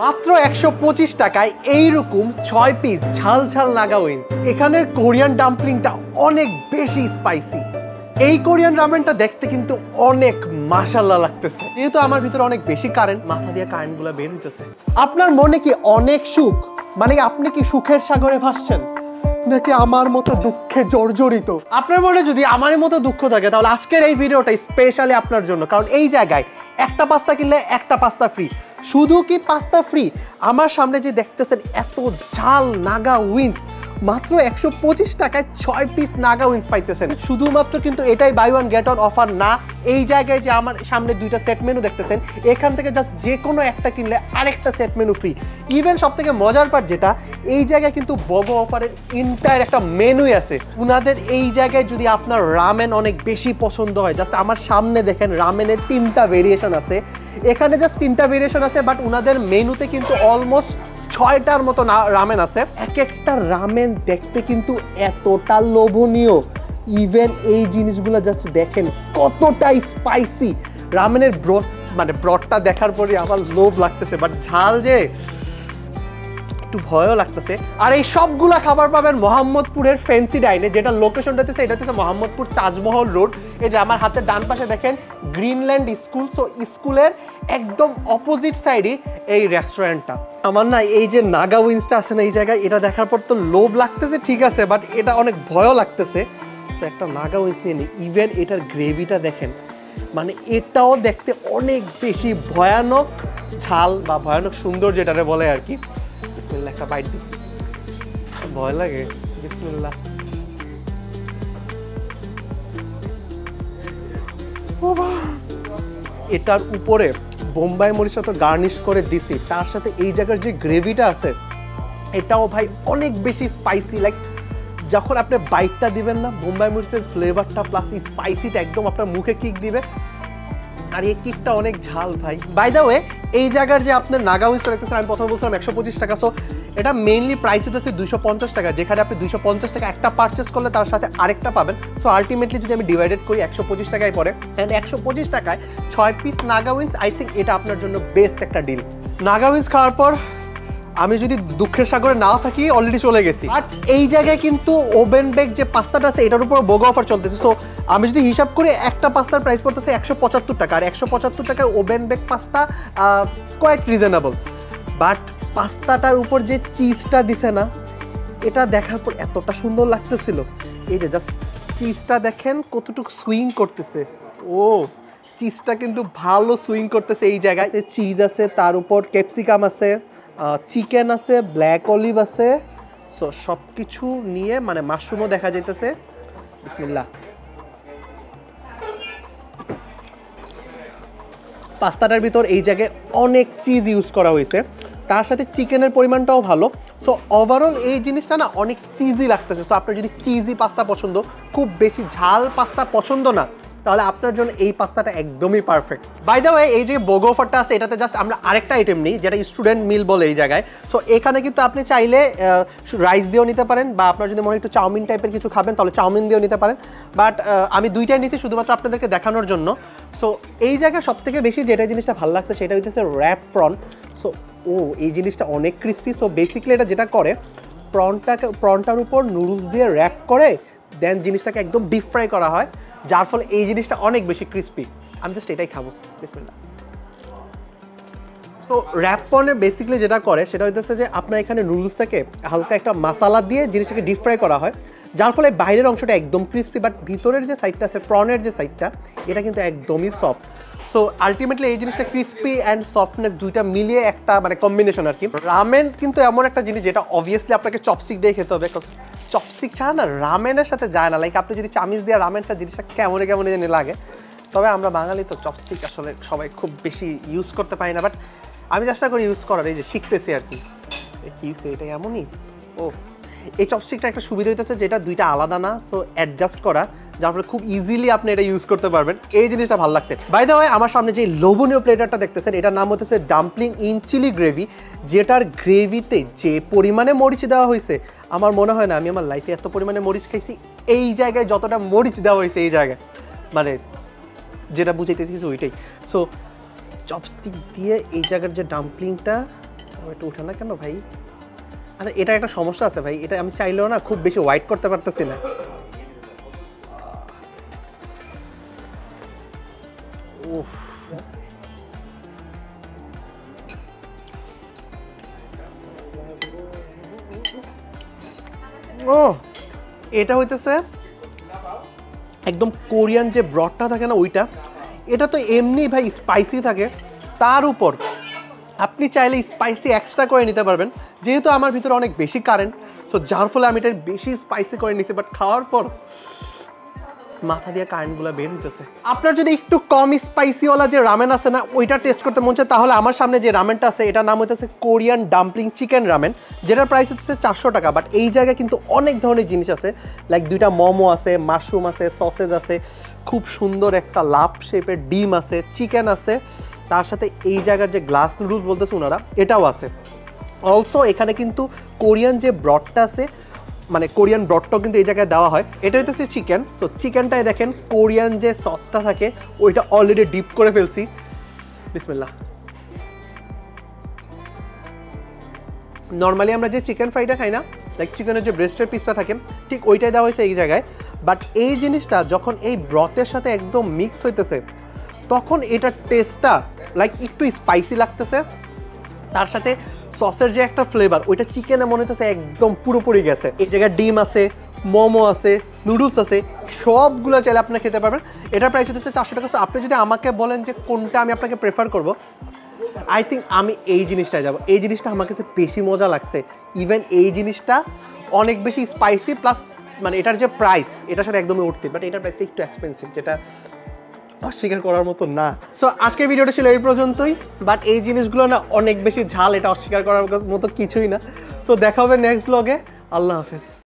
মাত্র ১২৫ টাকায় এইরকম ৬ পিস ঝাল ঝাল নাগা উইংস। এখানের কোরিয়ান ডাম্পলিংটা অনেক বেশি স্পাইসি। এই কোরিয়ান রামেনটা দেখতে কিন্তু অনেক মাশাআল্লাহ লাগতেছে। যেহেতু আমার ভিতরে অনেক বেশি কারেন্ট, মাথা দিয়ে কারেন্টগুলো বের হইতেছে। আপনার মনে কি অনেক সুখ, মানে আপনি কি সুখের সাগরে ভাসছেন, নাকি আমার মতো দুঃখে জর্জরিত? আপনার মনে যদি আমার মতো দুঃখ থাকে তাহলে আজকের এই ভিডিওটা স্পেশালি আপনার জন্য, কারণ এই জায়গায় একটা পাস্তা কিনলে একটা পাস্তা ফ্রি। শুধু কি পাস্তা ফ্রি, আমার সামনে যে দেখতেছেন এত ঝাল নাগা উইংস, মাত্র ১২৫ টাকায় ৬ পিস নাগা উইংস পাইতেছেন। শুধুমাত্র কিন্তু এটাই buy one get one offer না, এই জায়গায় যে আমার সামনে দুইটা সেট মেনু দেখতেছেন, এখান থেকে জাস্ট যে কোনো একটা কিনলে আরেকটা সেট মেনু ফ্রি। ইভেন সব থেকে মজার পার্ট যেটা, এই জায়গায় কিন্তু বগো অফারের ইন্টায়ার একটা মেনুই আছে। উনাদের এই জায়গায় যদি আপনার রামেন অনেক বেশি পছন্দ হয়, জাস্ট আমার সামনে দেখেন রামেনের 3টা ভেরিয়েশন আছে। এখানে জাস্ট 3টা ভেরিয়েশন আছে, বাট উনাদের মেনুতে কিন্তু অলমোস্ট 6টার মতো রামেন আছে। এক একটা রামেন দেখতে কিন্তু এতটা লোভনীয়। ইভেন এই জিনিসগুলো জাস্ট দেখেন কতটা স্পাইসি। রামেনের ব্রডটা দেখার পরে আমার লোভ লাগতেছে, বাট ঝাল যে একটু ভয়ও লাগতেছে। আর এই সবগুলা খাবার পাবেন মোহাম্মদপুরের ফ্যান্সি ডাইনে, যেটা লোকেশনটা হচ্ছে এটা হচ্ছে মোহাম্মদপুর তাজমহল রোড। এই যে আমার হাতের ডান পাশে দেখেন গ্রিনল্যান্ড স্কুল, সো স্কুলের একদম অপোজিট সাইডে এই রেস্টুরেন্টটা। আমার না এই যে নাগা উইংসটা আছে না এই জায়গায়, এটা দেখার পর তো লোভ লাগতেছে ঠিক আছে, বাট এটা অনেক ভয়ও লাগতেছে। সো একটা নাগা উইংস নিয়ে নিই। ইভেন এটার গ্রেভিটা দেখেন, মানে এটাও দেখতে অনেক বেশি ভয়ানক ঝাল বা ভয়ানক সুন্দর যেটারে বলে আর কি। বিসমিল্লাহ, একটা বাইট দিই, ভয় লাগে। বিসমিল্লাহ। এটার উপরে বোম্বাই মরিচটা তো গার্নিশ করে দিছি, তার সাথে এই জায়গার যে গ্রেভিটা আছে এটাও ভাই অনেক বেশি স্পাইসি। লাইক যখন আপনি বাইটটা দিবেন না, বোম্বাই মরিচের ফ্লেভারটা প্লাস স্পাইসিটা একদম আপনার মুখে কিক দিবে। আর এই কিকটা অনেক ঝাল ভাই। বাই দ্য ওয়ে, এই জায়গার যে আপনার নাগা উইংসটা দেখতেছেন, আমি প্রথমে বলছিলাম ১২৫ টাকা। সো এটা মেইনলি প্রাইস হচ্ছে ২৫০ টাকা, যেখানে আপনি ২৫০ টাকা একটা পারচেস করলে তার সাথে আরেকটা পাবেন। সো আলটিমেটলি যদি আমি ডিভাইডেড করি ১২৫ টাকায় পড়ে। অ্যান্ড ১২৫ টাকায় ৬ piece Naga wings, I think এটা আপনার জন্য বেস্ট একটা ডিল। নাগা উইংস খাওয়ার পর আমি যদি দুঃখের সাগরে নাও থাকি, অলরেডি চলে গেছি। বাট এই জায়গায় কিন্তু ওভেন বেক যে পাস্তাটা আছে এটার উপর বোগো অফার চলতেছে। সো আমি যদি হিসাব করি একটা পাস্তার প্রাইস পড়তেছে ১৭৫ টাকা, আর ১৭৫ টাকায় oven bake pasta quite reasonable. But পাস্তাটার উপর যে চিজটা দিছে না, এটা দেখার পর এতটা সুন্দর লাগতেছিল। এই যে জাস্ট চিজটা দেখেন কতটুকু সুইং করতেছে। ও চিজটা কিন্তু ভালো সুইং করতেছে। এই জায়গায় চিজ আছে, তার উপর ক্যাপসিকাম আছে, চিকেন আছে, ব্ল্যাক অলিভ আছে। সো সব কিছু নিয়ে মানে মাশরুমও দেখা যাইতেছে। বিসমিল্লাহ। পাস্তাটার ভিতর এই জায়গায় অনেক চিজ ইউজ করা হয়েছে, তার সাথে চিকেনের পরিমাণটাও ভালো। সো ওভারঅল এই জিনিসটা না অনেক চিজি লাগতেছে। সো আপনার যদি চিজি পাস্তা পছন্দ, খুব বেশি ঝাল পাস্তা পছন্দ না, তাহলে আপনার জন্য এই পাস্তাটা একদমই পারফেক্ট। বাই দ্য ওয়ে, এই যে বোগো অফারটা আছে এটাতে জাস্ট আমরা আরেকটা আইটেম নিই, যেটা স্টুডেন্ট মিল বলে এই জায়গায়। সো এখানে কিন্তু আপনি চাইলে রাইস দিয়েও নিতে পারেন, বা আপনার যদি মনে একটু চাউমিন টাইপের কিছু খাবেন তাহলে চাউমিন দিয়েও নিতে পারেন। বাট আমি দুইটাই নিয়েছি শুধুমাত্র আপনাদেরকে দেখানোর জন্য। সো এই জায়গায় সবথেকে বেশি যেটা জিনিসটা ভালো লাগছে সেটা হচ্ছে র্যাপ প্রন। সো এই জিনিসটা অনেক ক্রিস্পি। সো বেসিক্যালি এটা যেটা করে, প্রনটার উপর নুডলস দিয়ে র্যাপ করে দেন জিনিসটাকে একদম ডিপ ফ্রাই করা হয়, যার ফলে এই জিনিসটা অনেক বেশি ক্রিস্পি। আমি জাস্ট এটাই খাবো। বিসমিল্লাহ। সো র্যাপ পর্নে বেসিক্যালি যেটা করে সেটা হইতেছে যে আপনার এখানে নুডলসটাকে হালকা একটা মশলা দিয়ে জিনিসটাকে ডিপ ফ্রাই করা হয়, যার ফলে বাইরের অংশটা একদম ক্রিস্পি, বাট ভিতরের যে সাইডটা আছে প্রনের যে সাইডটা, এটা কিন্তু একদমই সফট। সো আলটিমেটলি এই জিনিসটা ক্রিস্পি অ্যান্ড সফটনেস দুইটা মিলিয়ে একটা মানে কম্বিনেশন আর কি। রামেন কিন্তু এমন একটা জিনিস যেটা অবভিয়াসলি আপনাকে চপস্টিক দিয়ে খেতে হবে, চপস্টিক ছাড়া না রামেনের সাথে যায় না। লাইক আপনি যদি চামিচ দিয়ে রামেনটা জিনিসটা কেমন কেমন জানি লাগে। তবে আমরা বাঙালি তো চপস্টিক আসলে সবাই খুব বেশি ইউজ করতে পারি না, বাট আমি চেষ্টা করি ইউজ করার, এই যে শিখতেছি আর কি। কি এটা এমনই। ও এই চপস্টিকটা একটা সুবিধা হইতেছে যেটা দুইটা আলাদা না, সো অ্যাডজাস্ট করা, যার ফলে খুব ইজিলি আপনি এটা ইউজ করতে পারবেন। এই জিনিসটা ভালো লাগছে। বাই দ্য ওয়ে, আমার সামনে যে লোভনীয় প্লেটারটা দেখতেছেন এটার নাম হচ্ছে ডাম্পলিং ইন চিলি গ্রেভি, যেটার গ্রেভিতে যে পরিমাণে মরিচ দেওয়া হয়েছে আমার মনে হয় না আমি আমার লাইফে এত পরিমাণে মরিচ খাইছি। এই জায়গায় যতটা মরিচ দেওয়া হয়েছে এই জায়গায়, মানে যেটা বুঝাইতেছি ওইটাই। সো চপস্টিক দিয়ে এই জায়গার যে ডাম্পলিংটা একটু উঠে না কেন ভাই? আচ্ছা, এটা একটা সমস্যা আছে ভাই, এটা আমি চাইলেও না খুব বেশি হোয়াইট করতে পারতেছি না। উফ, ও এটা হইতেছে একদম কোরিয়ান যে ব্রডটা থাকে না ওইটা, এটা তো এমনি ভাই স্পাইসি থাকে, তার উপর আপনি চাইলে স্পাইসি এক্সট্রা করে নিতে পারবেন। যেহেতু আমার ভিতরে অনেক বেশি কারেন্ট, সো যার ফলে আমি এটা বেশি স্পাইসি করে নিছি, বাট খাওয়ার পর মাথা দিয়ে কারেন্টগুলো বের হইতেছে। আপনার যদি একটু কম স্পাইসিওয়ালা যে রামেন আছে না ওইটা টেস্ট করতে মন চায়, তাহলে আমার সামনে যে রামেনটা আছে এটার নাম হইতেছে কোরিয়ান ডাম্পলিং চিকেন রামেন, যেটার প্রাইস হচ্ছে 400 টাকা। বাট এই জায়গায় কিন্তু অনেক ধরনের জিনিস আছে, লাইক 2টা মোমো আছে, মাশরুম আছে, সসেজ আছে, খুব সুন্দর একটা লাভ শেপের ডিম আছে, চিকেন আছে, তার সাথে এই জায়গার যে গ্লাস নুডলস বলতেছে ওনারা এটাও আছে। অলসো এখানে কিন্তু কোরিয়ান যে ব্রডটা আছে, মানে কোরিয়ান ব্রডটাও কিন্তু এই জায়গায় দেওয়া হয়। এটা হচ্ছে চিকেন, সো চিকেনটায় দেখেন কোরিয়ান যে সসটা থাকে ওইটা অলরেডি ডিপ করে ফেলছি। বিসমিল্লাহ। নর্মালি আমরা যে চিকেন ফ্রাইটা খাই না, লাইক চিকেনের যে ব্রেস্টের পিসটা থাকে ঠিক ওইটাই দেওয়া হয়েছে এই জায়গায়। বাট এই জিনিসটা যখন এই ব্রথের সাথে একদম মিক্স হইতেছে তখন এটার টেস্টটা লাইক একটু স্পাইসি লাগতেছে, তার সাথে সসের যে একটা ফ্লেভার ওইটা চিকেনে মনে হইতেছে একদম পুরোপুরি গেছে। এই জায়গায় ডিম আছে, মোমো আছে, নুডলস আছে, সবগুলো চাইলে আপনি খেতে পারবেন। এটার প্রাইস হচ্ছে 400 টাকা। সো আপনি যদি আমাকে বলেন যে কোনটা আমি আপনাকে প্রেফার করব, আই থিঙ্ক আমি এই জিনিসটায় যাব। এই জিনিসটা আমার কাছে বেশি মজা লাগছে। ইভেন এই জিনিসটা অনেক বেশি স্পাইসি, প্লাস মানে এটার যে প্রাইস এটার সাথে একদমই উঠতে, বাট এটার প্রাইসটা একটু এক্সপেন্সিভ, যেটা অস্বীকার করার মতো না। সো আজকের ভিডিওটা ছিল এই পর্যন্তই, বাট এই জিনিসগুলো না অনেক বেশি ঝাল, এটা অস্বীকার করার মতো কিছুই না। সো দেখা হবে নেক্সট ব্লগে। আল্লাহ হাফেজ।